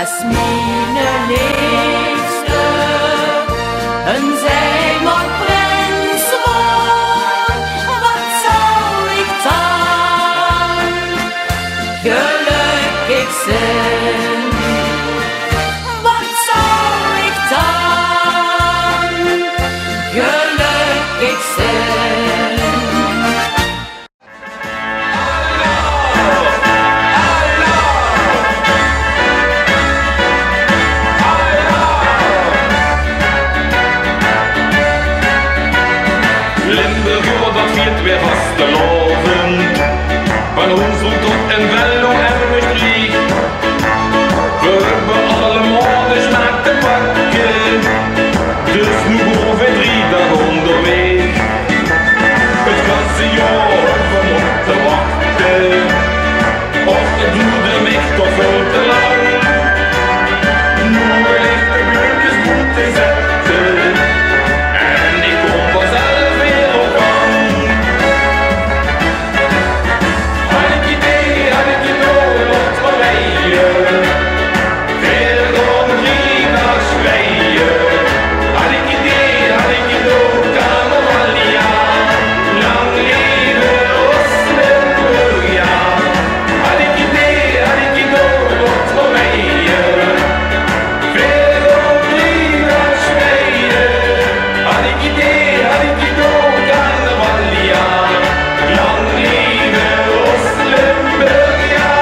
is mijn liefste. En zij mag prins worden, wat zou ik dan gelukkig zijn? Wat zou ik dan gelukkig zijn? Limburgia, dat viert weer Vasteloaven. Van Hoensel tot en Venlo en Maastricht. We hebben allemaal de smaak te pakken. Dus nu gaan we 3 dagen onderweg. Het ganse jaar hebben we moeten wachten. Of het duurde mij toch veel te lang. Nu ligt de burgers goed te zetten. En ik kom vanzelf weer op gang. Had ik idee wat we rijden. Weer dan 3 dagen schreien. Had ik idee Carnavalia. Lang leven ons Limburgia. Had ik idee wat we rijden. Weer dan 3 dagen schreien. Had ik idee Carnavalia. Lang leven ons Limburgia.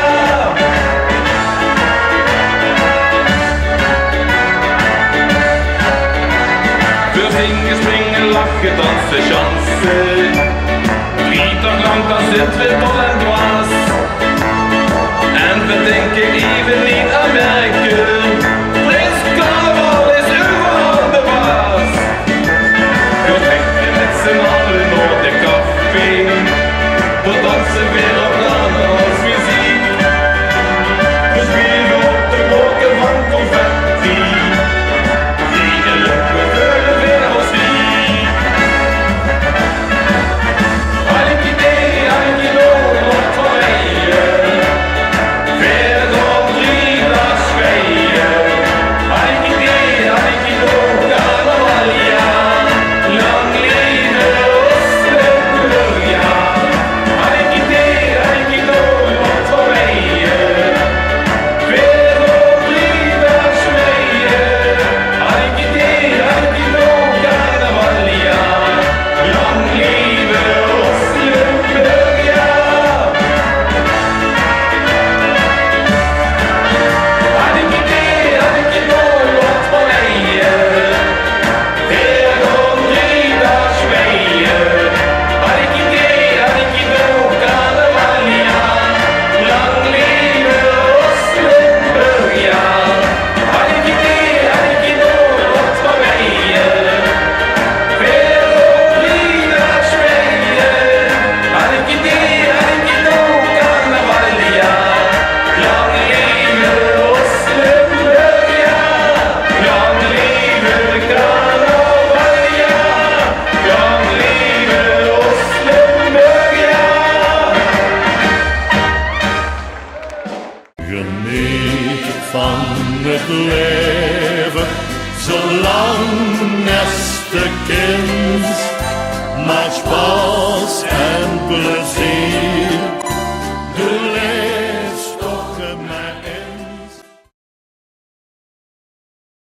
We zingen, springen, lachen, dansen, chansen. 3 dagen lang dan zitten we dol en dwaas. En we denken even niet aan werken. Prins Carnaval is overal de baas. We trekken met z'n allen naar de café. We dansen weer op namen als muziek. We spelen op de wolken van confetti. Vriendelijk, we vullen weer ons lief. Had ik idee wat we rijden. Weer dan 3 dagen schreien. Had ik idee Carnavalia. Lang leven ons Limburgia. Had ik idee wat we rijden. Weer dan 3 dagen schreien. Had ik idee Carnavalia. Lang leven ons Limburgia. Had ik idee wat we rijden. Weer dan 3 dagen schreien. Had ik idee Carnavalia. Lang leven ons Limburgia. Had ik idee wat we rijden. Weer dan 3 dagen schreien. Had ik idee Carnavalia. Lang leven ons Limburgia. Lang leven Carnavalia. Lang leven ons Limburgia. Geniet van het leven, zolang neste kind. Maak spaas en plezier